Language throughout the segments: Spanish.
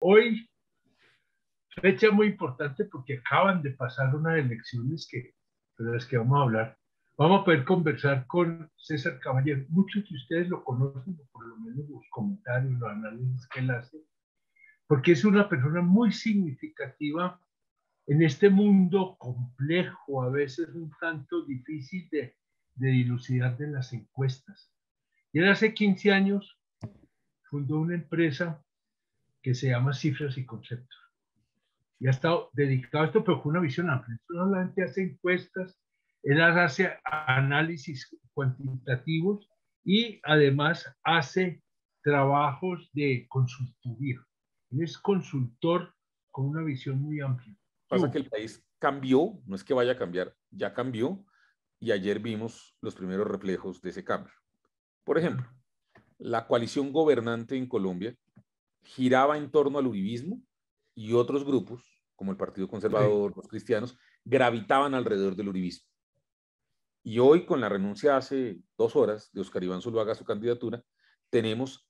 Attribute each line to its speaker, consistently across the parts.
Speaker 1: Hoy, fecha muy importante porque acaban de pasar unas elecciones de las que vamos a hablar. Vamos a poder conversar con César Caballero. Muchos de ustedes lo conocen, o por lo menos los comentarios, los análisis que él hace, porque es una persona muy significativa en este mundo complejo, a veces un tanto difícil de dilucidar de las encuestas. Y él hace 15 años fundó una empresa que se llama Cifras y Conceptos. Y ha estado dedicado a esto, pero con una visión amplia. No solamente hace encuestas, él hace análisis cuantitativos y además hace trabajos de consultoría. Él es consultor con una visión muy amplia.
Speaker 2: Pasa que el país cambió, no es que vaya a cambiar, ya cambió, y ayer vimos los primeros reflejos de ese cambio. Por ejemplo, la coalición gobernante en Colombia giraba en torno al uribismo y otros grupos, como el Partido Conservador, los cristianos, gravitaban alrededor del uribismo. Y hoy, con la renuncia hace 2 horas de Óscar Iván Zuluaga a su candidatura, tenemos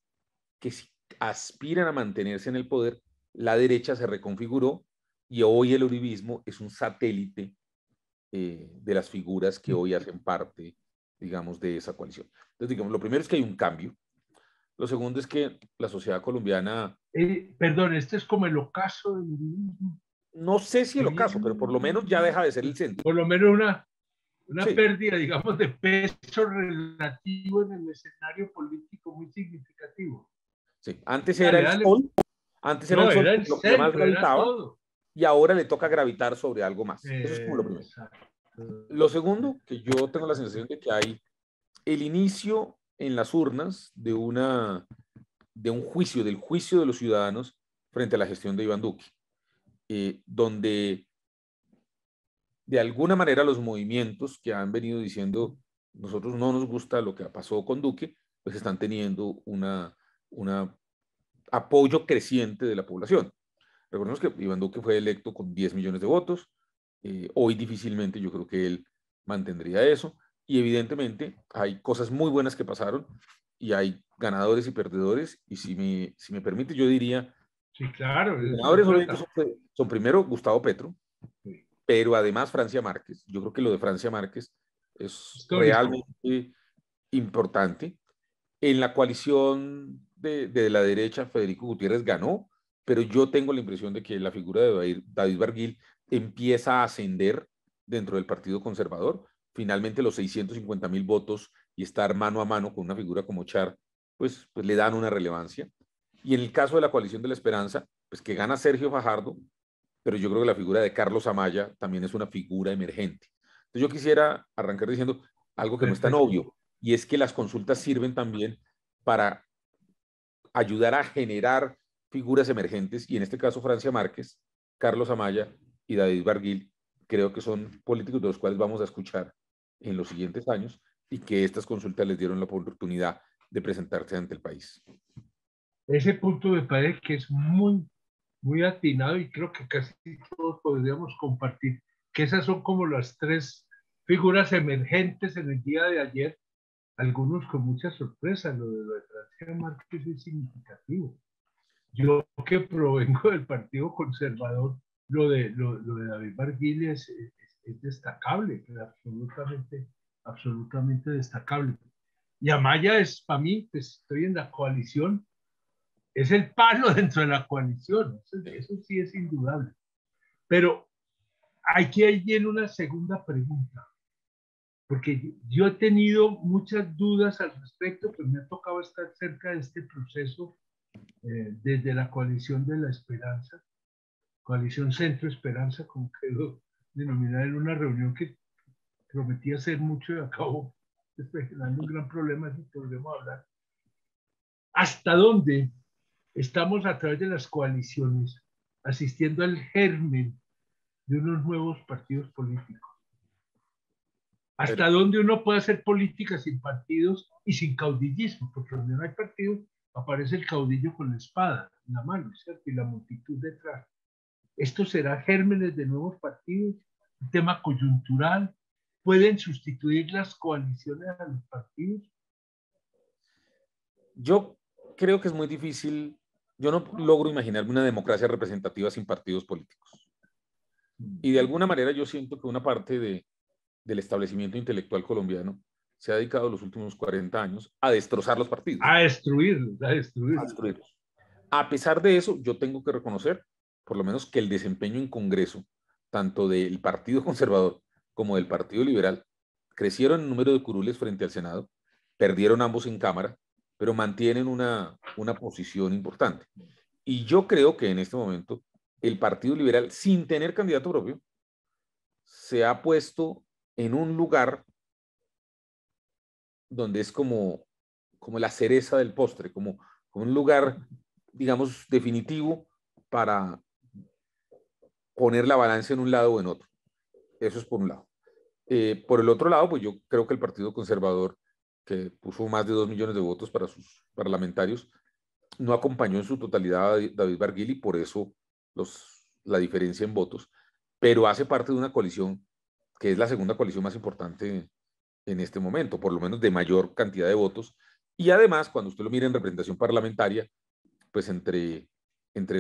Speaker 2: que si aspiran a mantenerse en el poder, la derecha se reconfiguró y hoy el uribismo es un satélite de las figuras que hoy hacen parte, digamos, de esa coalición. Entonces, digamos, lo primero es que hay un cambio. Lo segundo es que la sociedad colombiana...
Speaker 1: perdón, este es como el ocaso del uribismo.
Speaker 2: No sé si el ocaso, pero por lo menos ya deja de ser el centro.
Speaker 1: Por lo menos una
Speaker 2: Sí.
Speaker 1: pérdida, digamos, de peso relativo en el escenario político muy significativo.
Speaker 2: Sí. Antes era el sol, antes era
Speaker 1: no,
Speaker 2: el sol
Speaker 1: era el
Speaker 2: lo que más
Speaker 1: centro, era
Speaker 2: gravitaba,
Speaker 1: todo.
Speaker 2: y ahora le toca gravitar sobre algo más. Eso es como lo primero.
Speaker 1: Exacto.
Speaker 2: Lo segundo, que yo tengo la sensación de que hay el inicio en las urnas de un juicio, del juicio de los ciudadanos frente a la gestión de Iván Duque, donde de alguna manera los movimientos que han venido diciendo nosotros no nos gusta lo que pasó con Duque, pues están teniendo una apoyo creciente de la población. Recordemos que Iván Duque fue electo con 10 millones de votos. Hoy difícilmente yo creo que él mantendría eso. Y evidentemente hay cosas muy buenas que pasaron y hay ganadores y perdedores. Y si me permite, yo diría,
Speaker 1: sí, claro,
Speaker 2: los
Speaker 1: eso se
Speaker 2: ganadores
Speaker 1: trata.
Speaker 2: son primero Gustavo Petro,
Speaker 1: Sí.
Speaker 2: pero además Francia Márquez. Yo creo que lo de Francia Márquez es
Speaker 1: Histórico.
Speaker 2: realmente importante. En la coalición de la derecha, Federico Gutiérrez ganó, pero yo tengo la impresión de que la figura de David Barguil empieza a ascender dentro del Partido Conservador. Finalmente los 650.000 votos y estar mano a mano con una figura como Char, pues le dan una relevancia. Y en el caso de la coalición de la esperanza, pues que gana Sergio Fajardo, pero yo creo que la figura de Carlos Amaya también es una figura emergente. Entonces yo quisiera arrancar diciendo algo que no es tan obvio, y es que las consultas sirven también para ayudar a generar figuras emergentes, y en este caso Francia Márquez, Carlos Amaya y David Barguil, creo que son políticos de los cuales vamos a escuchar en los siguientes años, y que estas consultas les dieron la oportunidad de presentarse ante el país.
Speaker 1: Ese punto me parece que es muy atinado y creo que casi todos podríamos compartir, que esas son como las 3 figuras emergentes en el día de ayer, algunos con mucha sorpresa. Lo de Francia Márquez es significativo. Yo que provengo del Partido Conservador, lo de David Barguil es destacable, es absolutamente destacable. Y Amaya es, para mí, pues estoy en la coalición, es el palo dentro de la coalición, eso sí es indudable. Pero aquí viene una segunda pregunta, porque yo he tenido muchas dudas al respecto, pues me ha tocado estar cerca de este proceso desde la coalición de la esperanza, coalición Centro Esperanza, como quedó denominada en una reunión que prometía ser mucho y acabó generando un gran problema, si podemos hablar. ¿Hasta dónde estamos a través de las coaliciones asistiendo al germen de unos nuevos partidos políticos? ¿Hasta dónde uno puede hacer política sin partidos y sin caudillismo? Porque donde no hay partido, aparece el caudillo con la espada en la mano, ¿cierto? Y la multitud detrás. ¿Esto será gérmenes de nuevos partidos? ¿Un tema coyuntural? ¿Pueden sustituir las coaliciones a los partidos?
Speaker 2: Yo creo que es muy difícil yo no logro imaginarme una democracia representativa sin partidos políticos. Y de alguna manera yo siento que una parte del establecimiento intelectual colombiano se ha dedicado los últimos 40 años a destrozar los partidos,
Speaker 1: A destruirlos, a
Speaker 2: a
Speaker 1: destruirlos.
Speaker 2: destruirlos. A pesar de eso, yo tengo que reconocer, por lo menos, que el desempeño en Congreso, tanto del Partido Conservador como del Partido Liberal, crecieron en número de curules frente al Senado, perdieron ambos en Cámara, pero mantienen una posición importante. Y yo creo que en este momento el Partido Liberal, sin tener candidato propio, se ha puesto en un lugar donde es como la cereza del postre, como un lugar, digamos, definitivo para poner la balanza en un lado o en otro. Eso es por un lado. Por el otro lado, pues yo creo que el Partido Conservador, que puso más de 2 millones de votos para sus parlamentarios, no acompañó en su totalidad a David Barguil y por eso la diferencia en votos, pero hace parte de una coalición que es la segunda coalición más importante en este momento, por lo menos de mayor cantidad de votos. Y además, cuando usted lo mira en representación parlamentaria, pues entre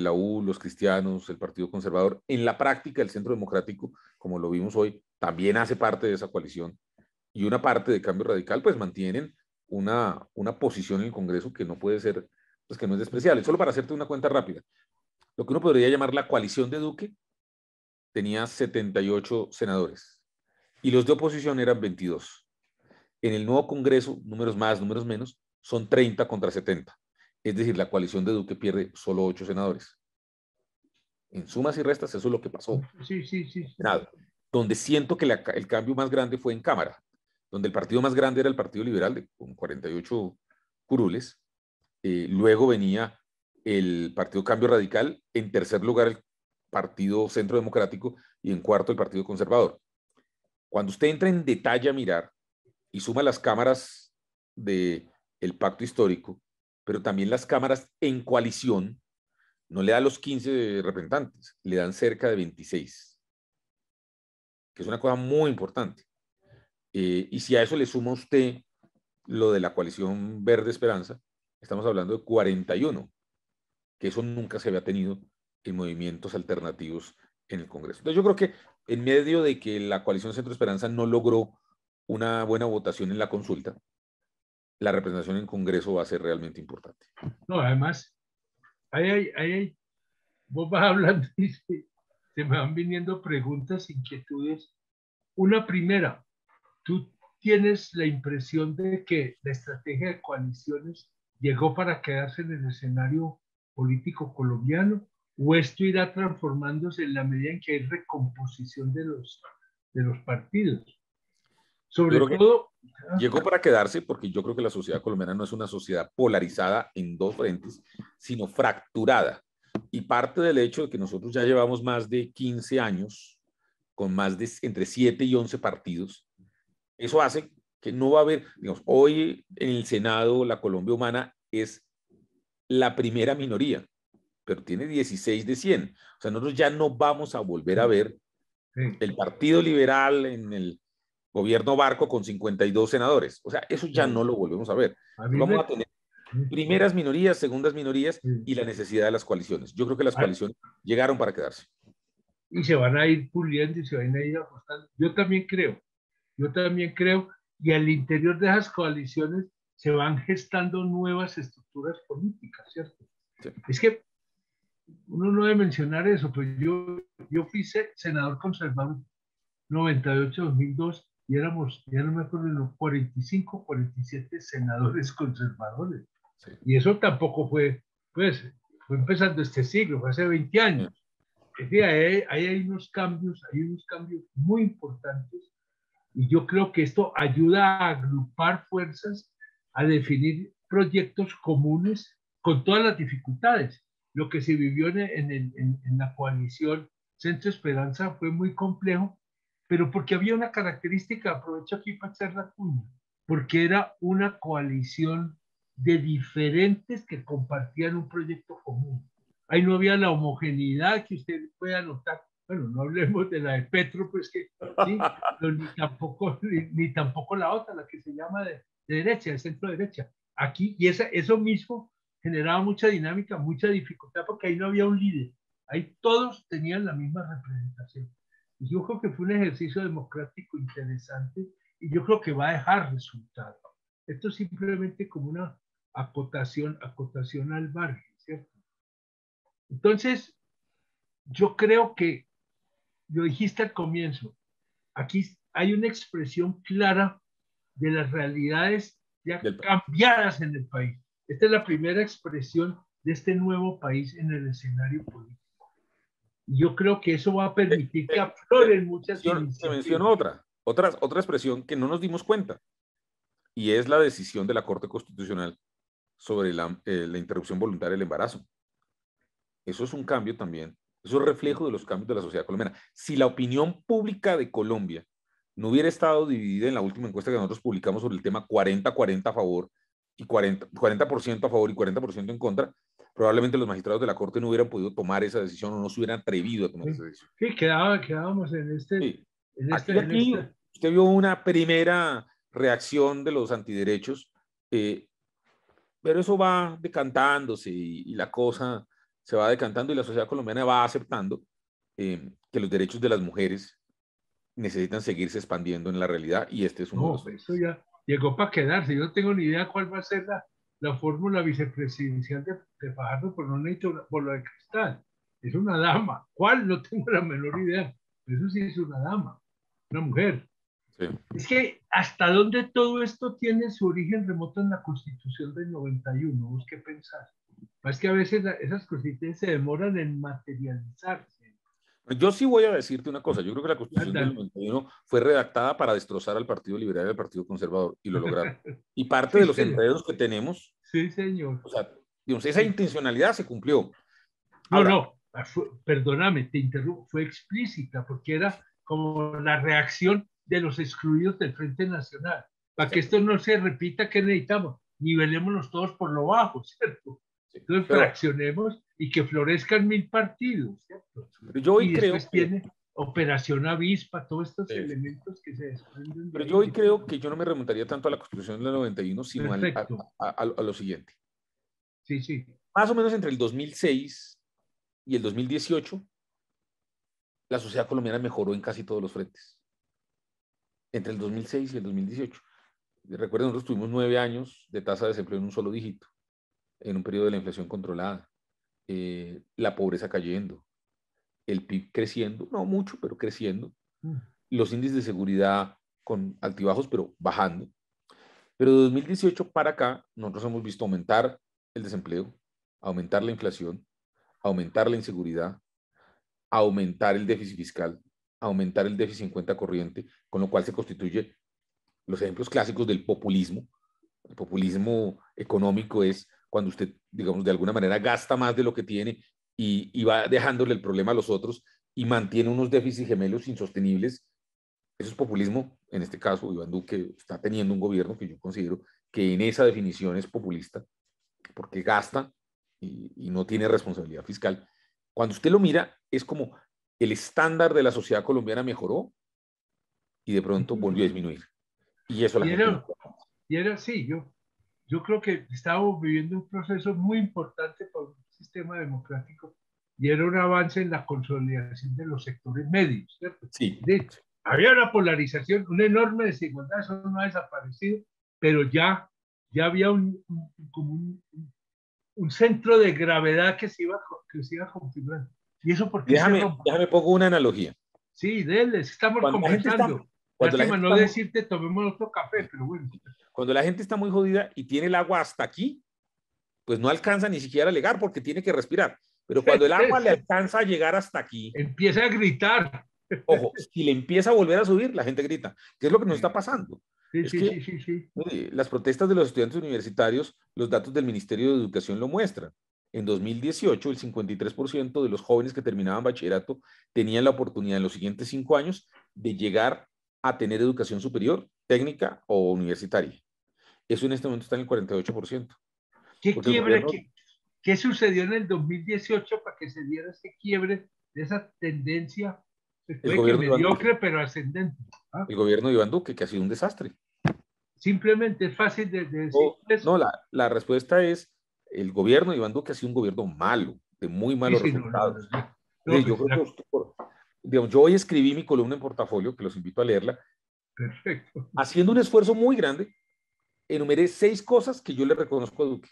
Speaker 2: la U, los cristianos, el Partido Conservador, en la práctica el Centro Democrático, como lo vimos hoy, también hace parte de esa coalición. Y una parte de Cambio Radical, pues mantienen una posición en el Congreso que no puede ser, pues que no es despreciable. Solo para hacerte una cuenta rápida, lo que uno podría llamar la coalición de Duque tenía 78 senadores y los de oposición eran 22. En el nuevo Congreso, números más, números menos, son 30 contra 70. Es decir, la coalición de Duque pierde solo 8 senadores. En sumas y restas, eso es lo que pasó.
Speaker 1: Sí, sí, sí, sí.
Speaker 2: Nada. Donde siento que el cambio más grande fue en Cámara, donde el partido más grande era el Partido Liberal, con 48 curules. Luego venía el Partido Cambio Radical, en tercer lugar el Partido Centro Democrático y en cuarto el Partido Conservador. Cuando usted entra en detalle a mirar y suma las cámaras del pacto histórico, pero también las cámaras en coalición, no le da los 15 representantes, le dan cerca de 26, que es una cosa muy importante. Y si a eso le suma usted lo de la coalición Verde Esperanza, estamos hablando de 41, que eso nunca se había tenido en movimientos alternativos en el Congreso. Entonces yo creo que en medio de que la coalición Centro Esperanza no logró una buena votación en la consulta, la representación en Congreso va a ser realmente importante.
Speaker 1: No, además, vos vas hablando y se me van viniendo preguntas, inquietudes. Una primera, ¿tú tienes la impresión de que la estrategia de coaliciones llegó para quedarse en el escenario político colombiano o esto irá transformándose en la medida en que hay recomposición de los partidos?
Speaker 2: Yo
Speaker 1: Sobre
Speaker 2: creo que
Speaker 1: todo,
Speaker 2: llegó para quedarse porque yo creo que la sociedad colombiana no es una sociedad polarizada en dos frentes, sino fracturada. Y parte del hecho de que nosotros ya llevamos más de 15 años con más de entre 7 y 11 partidos, eso hace que no va a haber, digamos, hoy en el Senado la Colombia Humana es la primera minoría, pero tiene 16 de 100. O sea, nosotros ya no vamos a volver a ver
Speaker 1: sí,
Speaker 2: el Partido Liberal en el gobierno Barco con 52 senadores. O sea, eso ya
Speaker 1: no,
Speaker 2: no lo volvemos a ver.
Speaker 1: a
Speaker 2: Entonces
Speaker 1: mí
Speaker 2: vamos
Speaker 1: me...
Speaker 2: a tener primeras minorías, segundas minorías
Speaker 1: Sí.
Speaker 2: y la necesidad de las coaliciones. Yo creo que las coaliciones llegaron para quedarse.
Speaker 1: Y se van a ir puliendo y se van a ir ajustando. Yo también creo, y al interior de esas coaliciones se van gestando nuevas estructuras políticas, ¿cierto?
Speaker 2: Sí.
Speaker 1: Es que uno no debe mencionar eso, pues yo fui senador conservador 98-2002 y éramos, ya no me acuerdo, 45, 47 senadores conservadores.
Speaker 2: Sí.
Speaker 1: Y eso tampoco fue, pues, fue empezando este siglo, fue hace 20 años. Es decir, ahí hay unos cambios muy importantes y yo creo que esto ayuda a agrupar fuerzas, a definir proyectos comunes con todas las dificultades. Lo que se vivió en la coalición Centro Esperanza fue muy complejo, pero porque había una característica, aprovecho aquí para hacer la cuña, porque era una coalición de diferentes que compartían un proyecto común. Ahí no había la homogeneidad que usted puede notar. Bueno, no hablemos de la de Petro, pues que sí, pero ni tampoco la otra, la que se llama de derecha, de centro derecha. Aquí, y eso mismo generaba mucha dinámica, mucha dificultad, porque ahí no había un líder. Ahí todos tenían la misma representación. Y yo creo que fue un ejercicio democrático interesante y yo creo que va a dejar resultados. Esto es simplemente como una acotación al margen, ¿cierto? Entonces, yo creo que, lo dijiste al comienzo, aquí hay una expresión clara de las realidades ya
Speaker 2: Del,
Speaker 1: cambiadas en el país. Esta es la primera expresión de este nuevo país en el escenario político. Y yo creo que eso va a permitir que afloren muchas
Speaker 2: se menciona
Speaker 1: iniciativas.
Speaker 2: otra expresión que no nos dimos cuenta, y es la decisión de la Corte Constitucional sobre la interrupción voluntaria del embarazo. Eso es un cambio también, eso es reflejo de los cambios de la sociedad colombiana. Si la opinión pública de Colombia no hubiera estado dividida en la última encuesta que nosotros publicamos sobre el tema 40-40 a favor y 40% a favor y 40% en contra, probablemente los magistrados de la Corte no hubieran podido tomar esa decisión o no se hubieran atrevido a tomar esa decisión.
Speaker 1: Sí, quedábamos
Speaker 2: Sí. Aquí usted vio una primera reacción de los antiderechos, pero eso va decantándose y la cosa se va decantando y la sociedad colombiana va aceptando que los derechos de las mujeres necesitan seguirse expandiendo en la realidad y este es uno de los...
Speaker 1: Eso ya llegó para quedarse. Yo no tengo ni idea cuál va a ser la fórmula vicepresidencial de Fajardo, pero no necesito una bola de cristal. Es una dama. ¿Cuál? No tengo la menor idea. Eso sí es una dama, una mujer.
Speaker 2: Sí.
Speaker 1: Es que hasta dónde todo esto tiene su origen remoto en la Constitución del 91. ¿Vos qué pensás? Es que a veces esas cositas se demoran en materializarse.
Speaker 2: Yo sí voy a decirte una cosa, yo creo que la Constitución del
Speaker 1: Anda.
Speaker 2: 91 fue redactada para destrozar al Partido Liberal y al Partido Conservador, y lo lograron. Y parte
Speaker 1: Sí,
Speaker 2: de los
Speaker 1: señor.
Speaker 2: enredos que tenemos,
Speaker 1: Sí, señor.
Speaker 2: o sea, digamos, esa
Speaker 1: Sí.
Speaker 2: intencionalidad se cumplió.
Speaker 1: No,
Speaker 2: Ahora,
Speaker 1: no, perdóname, te interrumpo, fue explícita porque era como la reacción de los excluidos del Frente Nacional. Para que esto no se repita, ¿qué necesitamos? Nivelémonos todos por lo bajo, ¿cierto?
Speaker 2: sí,
Speaker 1: Entonces fraccionemos y que florezcan 1000 partidos, ¿cierto?
Speaker 2: pero yo hoy
Speaker 1: Y
Speaker 2: creo
Speaker 1: después
Speaker 2: que,
Speaker 1: viene Operación Avispa, todos estos elementos que se desprenden de
Speaker 2: pero yo hoy
Speaker 1: ahí.
Speaker 2: creo que yo no me remontaría tanto a la Constitución del 91, sino
Speaker 1: Perfecto,
Speaker 2: a lo siguiente.
Speaker 1: sí, sí.
Speaker 2: Más o menos entre el 2006 y el 2018, la sociedad colombiana mejoró en casi todos los frentes. Entre el 2006 y el 2018. Recuerden, nosotros tuvimos 9 años de tasa de desempleo en un solo dígito, en un periodo de la inflación controlada, la pobreza cayendo, el PIB creciendo, no mucho, pero creciendo, los índices de seguridad con altibajos, pero bajando. Pero de 2018 para acá, nosotros hemos visto aumentar el desempleo, aumentar la inflación, aumentar la inseguridad, aumentar el déficit fiscal, aumentar el déficit en cuenta corriente, con lo cual se constituye los ejemplos clásicos del populismo. El populismo económico es cuando usted, digamos, de alguna manera gasta más de lo que tiene y va dejándole el problema a los otros y mantiene unos déficits gemelos insostenibles. Eso es populismo. En este caso, Iván Duque está teniendo un gobierno que yo considero que en esa definición es populista, porque gasta y no tiene responsabilidad fiscal. Cuando usted lo mira, es como el estándar de la sociedad colombiana mejoró y de pronto volvió a disminuir. Y eso la
Speaker 1: Y
Speaker 2: gente no.
Speaker 1: era así, yo creo que estábamos viviendo un proceso muy importante para un sistema democrático y era un avance en la consolidación de los sectores medios, ¿cierto?
Speaker 2: Sí.
Speaker 1: Había una polarización, una enorme desigualdad, eso no ha desaparecido, pero ya había como un centro de gravedad que se iba configurando. ¿Y eso por qué se rompe?
Speaker 2: Déjame pongo una analogía.
Speaker 1: Sí, déle, estamos
Speaker 2: Cuando la gente
Speaker 1: conversando.
Speaker 2: está, cuando la
Speaker 1: Lástima
Speaker 2: gente
Speaker 1: no
Speaker 2: está muy,
Speaker 1: decirte tomemos otro café, pero bueno.
Speaker 2: cuando la gente está muy jodida y tiene el agua hasta aquí, pues no alcanza ni siquiera a llegar porque tiene que respirar. Pero cuando el agua le alcanza a llegar hasta aquí,
Speaker 1: empieza a gritar.
Speaker 2: ojo, si le empieza a volver a subir, la gente grita. ¿Qué es lo que nos está pasando?
Speaker 1: Sí,
Speaker 2: Es
Speaker 1: sí,
Speaker 2: que
Speaker 1: sí, sí.
Speaker 2: las protestas de los estudiantes universitarios, los datos del Ministerio de Educación lo muestran. En 2018, el 53% de los jóvenes que terminaban bachillerato tenían la oportunidad en los siguientes 5 años de llegar a tener educación superior, técnica o universitaria. Eso en este momento está en el 48%.
Speaker 1: ¿Qué
Speaker 2: Porque el
Speaker 1: quiebre,
Speaker 2: gobierno,
Speaker 1: qué sucedió en el 2018 para que se diera ese quiebre de esa tendencia,
Speaker 2: el
Speaker 1: puede que
Speaker 2: gobierno de Iván Duque,
Speaker 1: mediocre, pero ascendente? ¿Ah?
Speaker 2: el gobierno de Iván Duque, que ha sido un desastre.
Speaker 1: Simplemente es fácil de decir eso.
Speaker 2: No, la respuesta es el gobierno de Iván Duque ha sido un gobierno malo, de muy malos resultados. Yo creo que digamos, yo hoy escribí mi columna en Portafolio, que los invito a leerla.
Speaker 1: Perfecto.
Speaker 2: Haciendo un esfuerzo muy grande, enumeré 6 cosas que yo le reconozco a Duque,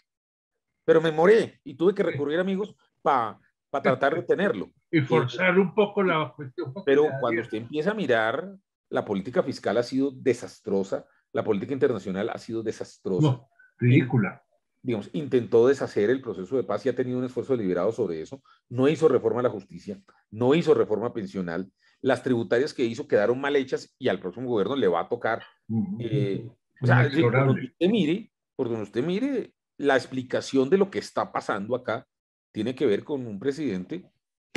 Speaker 2: pero me moré y tuve que recurrir a amigos para tratar de tenerlo.
Speaker 1: Y forzar un poco la cuestión.
Speaker 2: Pero cuando usted empieza a mirar, la política fiscal ha sido desastrosa, la política internacional ha sido desastrosa.
Speaker 1: No, ridícula.
Speaker 2: Digamos, intentó deshacer el proceso de paz y ha tenido un esfuerzo deliberado sobre eso. No hizo reforma a la justicia, no hizo reforma pensional. Las tributarias que hizo quedaron mal hechas y al próximo gobierno le va a tocar. O sea, por donde usted mire, la explicación de lo que está pasando acá tiene que ver con un presidente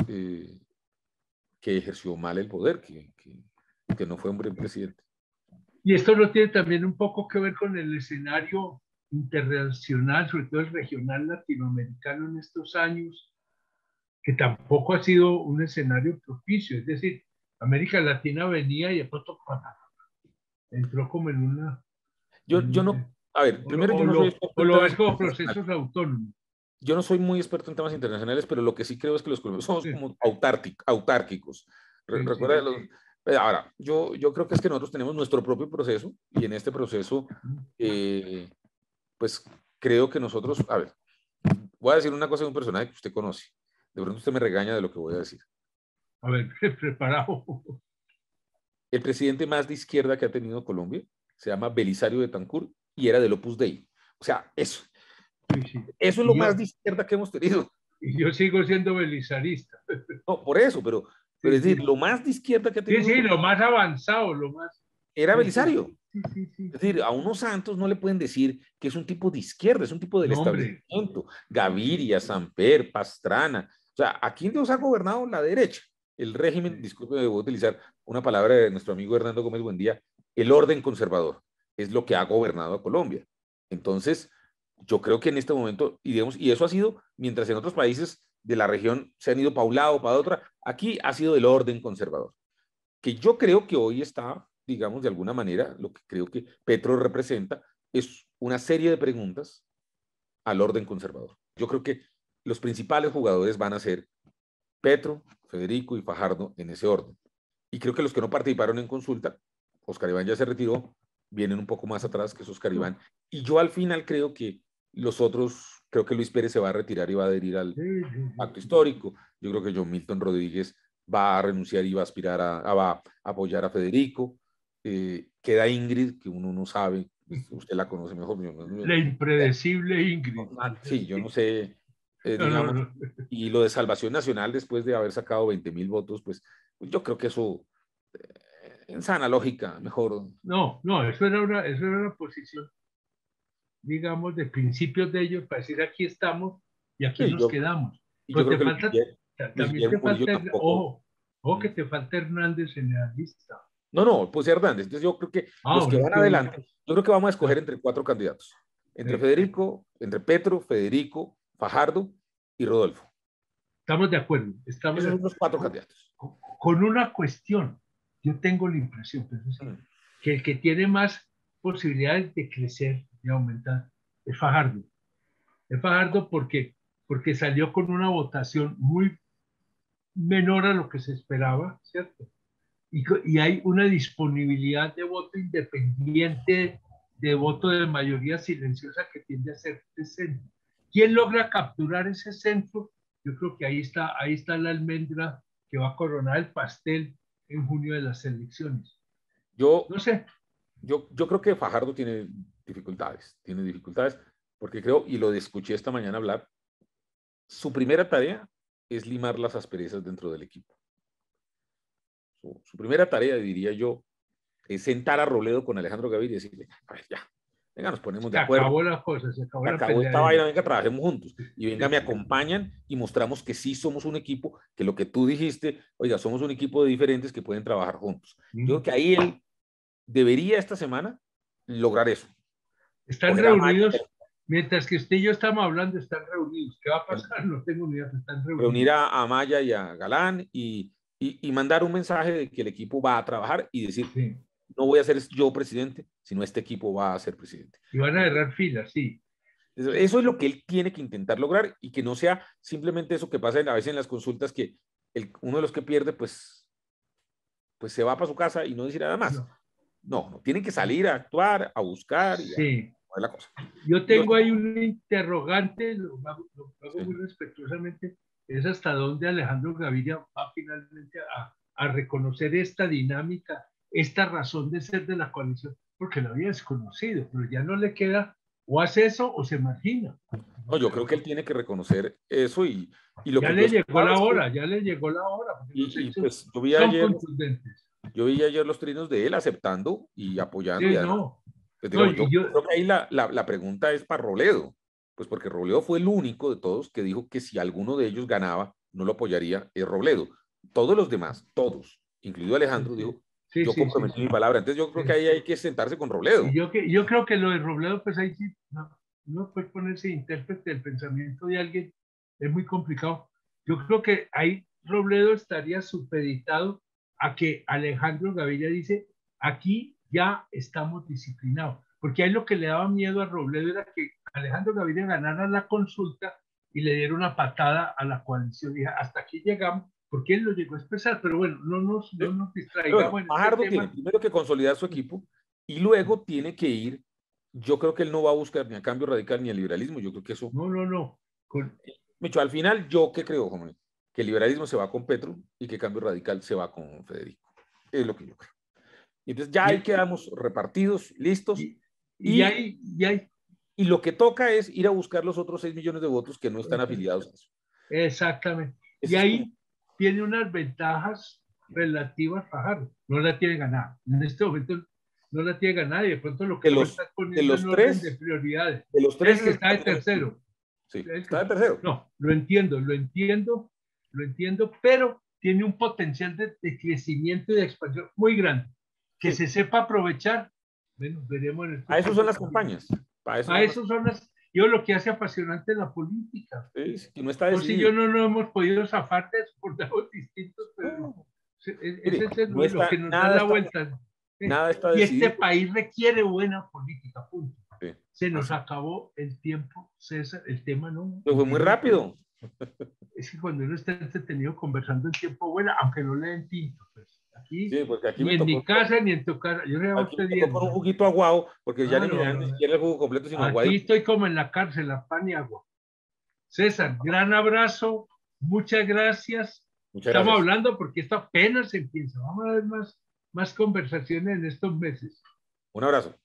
Speaker 2: que ejerció mal el poder, que no fue un buen presidente.
Speaker 1: Y esto no tiene también un poco que ver con el escenario internacional, sobre todo el regional latinoamericano en estos años, que tampoco ha sido un escenario propicio. Es decir, América Latina venía y de pronto entró como en una...
Speaker 2: Yo no, a ver, primero yo no soy experto
Speaker 1: o lo ves como procesos autónomos.
Speaker 2: Yo no soy muy experto en temas internacionales, pero lo que sí creo es que los colombianos somos como autárquicos. Recuerda, ahora, yo creo que es que nosotros tenemos nuestro propio proceso y en este proceso, pues creo que nosotros, a ver, voy a decir una cosa de un personaje que usted conoce. De pronto usted me regaña de lo que voy a decir.
Speaker 1: A ver, preparado.
Speaker 2: El presidente más de izquierda que ha tenido Colombia se llama Belisario Betancur y era del Opus Dei. O sea, eso. Sí. Eso es lo más de izquierda que hemos tenido.
Speaker 1: Y yo sigo siendo belisarista.
Speaker 2: No, por eso, pero es decir, lo más de izquierda que ha tenido.
Speaker 1: Sí, lo más avanzado, lo más.
Speaker 2: Era Belisario. Es decir, a unos Santos no le pueden decir que es un tipo de izquierda, es un tipo del establecimiento. Gaviria, Samper, Pastrana. O sea, aquí nos ha gobernado la derecha. El régimen, disculpe, debo utilizar una palabra de nuestro amigo Hernando Gómez Buendía, el orden conservador es lo que ha gobernado a Colombia. Entonces, yo creo que en este momento, y eso ha sido, mientras en otros países de la región se han ido para un lado, para otra, aquí ha sido el orden conservador, que yo creo que hoy está, digamos, de alguna manera, lo que creo que Petro representa es una serie de preguntas al orden conservador. Yo creo que los principales jugadores van a ser Petro, Federico y Fajardo en ese orden. Y creo que los que no participaron en consulta, Oscar Iván ya se retiró, vienen un poco más atrás que es Oscar Iván. Y yo al final creo que los otros, creo que Luis Pérez se va a retirar y va a adherir al pacto histórico. Yo creo que John Milton Rodríguez va a renunciar y va a aspirar va a apoyar a Federico. Queda Ingrid, que uno no sabe, usted la conoce mejor.
Speaker 1: La impredecible Ingrid.
Speaker 2: Sí, yo no sé, digamos, no. Y lo de Salvación Nacional después de haber sacado 20,000 votos, pues yo creo que eso, en sana lógica, mejor.
Speaker 1: No, eso era una posición, digamos, de principios de ellos, para decir aquí estamos y aquí nos quedamos.
Speaker 2: Y yo creo que también
Speaker 1: te falta, ojo que te falta Hernández en la lista.
Speaker 2: No, pues Hernández. Entonces yo creo que los que van adelante, yo creo que vamos a escoger entre 4 candidatos. Entre Federico, entre Petro, Federico, Fajardo y Rodolfo.
Speaker 1: Estamos de acuerdo.
Speaker 2: Esos son los 4 candidatos.
Speaker 1: Con una cuestión, yo tengo la impresión que el que tiene más posibilidades de crecer, de aumentar, es Fajardo. Es Fajardo porque salió con una votación muy menor a lo que se esperaba, ¿cierto? Y hay una disponibilidad de voto independiente, de voto de mayoría silenciosa que tiende a ser de centro. ¿Quién logra capturar ese centro? Yo creo que ahí está la almendra que va a coronar el pastel en junio de las elecciones.
Speaker 2: No sé. Yo creo que Fajardo tiene dificultades porque creo, y lo escuché esta mañana hablar, su primera tarea es limar las asperezas dentro del equipo. Su primera tarea, diría yo, es sentar a Robledo con Alejandro Gaviria y decirle, a ver, ya, venga, nos ponemos de acuerdo.
Speaker 1: Se acabó la cosa, se acabó la pelea.
Speaker 2: Esta vaina, venga, trabajemos juntos. Y venga, me acompañan y mostramos que sí somos un equipo, que lo que tú dijiste, oiga, somos un equipo de diferentes que pueden trabajar juntos. Yo creo que ahí él debería esta semana lograr eso.
Speaker 1: Están reunidos, mientras que usted y yo estamos hablando, están reunidos. ¿Qué va a pasar? No tengo ni idea, están reunidos.
Speaker 2: Reunir a Amaya y a Galán y mandar un mensaje de que el equipo va a trabajar y decir, no voy a ser yo presidente, sino este equipo va a ser presidente.
Speaker 1: Y van a cerrar filas, sí.
Speaker 2: Eso es lo que él tiene que intentar lograr y que no sea simplemente eso que pasa a veces en las consultas, que uno de los que pierde, pues se va para su casa y no dice nada más.
Speaker 1: No.
Speaker 2: No, no, tienen que salir a actuar, a buscar y a
Speaker 1: Sí.
Speaker 2: ver la cosa.
Speaker 1: Yo
Speaker 2: Yo,
Speaker 1: tengo ahí un interrogante, lo hago
Speaker 2: sí.
Speaker 1: muy respetuosamente, es hasta dónde Alejandro Gaviria va finalmente a reconocer esta dinámica, esta razón de ser de la coalición, porque lo había desconocido, pero ya no le queda, o hace eso o se margina.
Speaker 2: No, yo creo que él tiene que reconocer eso y lo
Speaker 1: Ya
Speaker 2: que yo he
Speaker 1: le llegó
Speaker 2: escuchado
Speaker 1: la
Speaker 2: es que,
Speaker 1: hora, ya le llegó la hora, porque los hechos
Speaker 2: pues
Speaker 1: son contundentes.
Speaker 2: yo vi ayer los trinos de él aceptando y apoyando y
Speaker 1: Sí,
Speaker 2: además,
Speaker 1: no,
Speaker 2: pues
Speaker 1: no,
Speaker 2: digamos,
Speaker 1: y
Speaker 2: yo
Speaker 1: yo,
Speaker 2: creo que ahí la pregunta es para Robledo, pues porque Robledo fue el único de todos que dijo que si alguno de ellos ganaba, no lo apoyaría, es Robledo. Todos los demás, todos, incluido
Speaker 1: sí,
Speaker 2: Alejandro,
Speaker 1: sí,
Speaker 2: dijo,
Speaker 1: sí,
Speaker 2: yo
Speaker 1: sí, sí,
Speaker 2: comprometí mi
Speaker 1: sí,
Speaker 2: palabra. Entonces yo creo que
Speaker 1: sí.
Speaker 2: ahí hay que sentarse con
Speaker 1: Y
Speaker 2: Robledo.
Speaker 1: yo creo que lo de Robledo, pues ahí sí, no, no puede ponerse intérprete del pensamiento de alguien, es muy complicado. Yo creo que ahí Robledo estaría supeditado a que Alejandro Gaviria dice, aquí ya estamos disciplinados, porque ahí lo que le daba miedo a Robledo era que Alejandro Gaviria ganara la consulta y le diera una patada a la coalición. Y hasta aquí llegamos, porque él lo llegó a expresar, pero bueno,
Speaker 2: ¿Sí?
Speaker 1: no nos
Speaker 2: Pero bueno,
Speaker 1: distraigamos en este
Speaker 2: Fajardo tiene
Speaker 1: tema.
Speaker 2: primero que consolidar su equipo y luego tiene que ir. Yo creo que él no va a buscar ni a cambio radical ni al liberalismo. Yo creo que eso,
Speaker 1: No, no, no. Con,
Speaker 2: Micho, al final, ¿yo qué creo, Juan? Que el liberalismo se va con Petro y que cambio radical se va con Federico. Es lo que yo creo. Y entonces ya ahí
Speaker 1: y,
Speaker 2: quedamos repartidos, listos.
Speaker 1: y,
Speaker 2: Y,
Speaker 1: y hay,
Speaker 2: y lo que toca es ir a buscar los otros 6 millones de votos que no están afiliados a eso.
Speaker 1: exactamente. Y
Speaker 2: Ese es como
Speaker 1: ahí tiene unas ventajas relativas Fajardo. No la tiene ganada. En este momento no la tiene ganada y de pronto lo que
Speaker 2: de
Speaker 1: puede
Speaker 2: los,
Speaker 1: estar
Speaker 2: de
Speaker 1: poniendo en
Speaker 2: los
Speaker 1: orden de
Speaker 2: tres,
Speaker 1: prioridades.
Speaker 2: de los tres
Speaker 1: El
Speaker 2: es
Speaker 1: que
Speaker 2: el
Speaker 1: está
Speaker 2: que
Speaker 1: de
Speaker 2: tiene menos
Speaker 1: tercero.
Speaker 2: tiempo. Sí,
Speaker 1: El
Speaker 2: está
Speaker 1: que,
Speaker 2: de tercero.
Speaker 1: no, lo entiendo, pero tiene un potencial de crecimiento y de expansión muy grande. Que
Speaker 2: Sí,
Speaker 1: se sepa aprovechar. Bueno, veremos en
Speaker 2: a
Speaker 1: estos
Speaker 2: eso son
Speaker 1: tiempos
Speaker 2: las
Speaker 1: también.
Speaker 2: campañas. Para eso
Speaker 1: A
Speaker 2: son las
Speaker 1: eso son las, yo lo que hace apasionante la política.
Speaker 2: campañas. Sí, que no está
Speaker 1: Vos y
Speaker 2: decidido.
Speaker 1: yo no nos hemos podido zafar de eso por lados distintos, pero
Speaker 2: No,
Speaker 1: ese
Speaker 2: mire,
Speaker 1: es
Speaker 2: no
Speaker 1: lo que
Speaker 2: está,
Speaker 1: nos da la vuelta.
Speaker 2: nada está
Speaker 1: Y este
Speaker 2: decidido.
Speaker 1: país requiere buena política, punto.
Speaker 2: Sí,
Speaker 1: Se nos
Speaker 2: así.
Speaker 1: acabó el tiempo, César, el tema no,
Speaker 2: Pero fue muy
Speaker 1: continúa.
Speaker 2: rápido.
Speaker 1: Es que cuando uno está entretenido conversando en tiempo bueno, aunque no le den tinto, pues aquí,
Speaker 2: Sí, porque
Speaker 1: ni en mi casa, ni en tu casa, yo le hago
Speaker 2: aquí me
Speaker 1: usted
Speaker 2: tocó
Speaker 1: bien.
Speaker 2: con un juguito aguado, porque ya
Speaker 1: Ah,
Speaker 2: ni me
Speaker 1: no,
Speaker 2: dan
Speaker 1: no,
Speaker 2: ni
Speaker 1: no.
Speaker 2: siquiera el jugo completo, sino
Speaker 1: Aquí
Speaker 2: aguadito.
Speaker 1: estoy como en la cárcel, a pan y agua. César, gran abrazo, muchas gracias.
Speaker 2: Muchas
Speaker 1: Estamos
Speaker 2: gracias.
Speaker 1: hablando porque esto apenas empieza. Vamos a ver más conversaciones en estos meses.
Speaker 2: Un abrazo.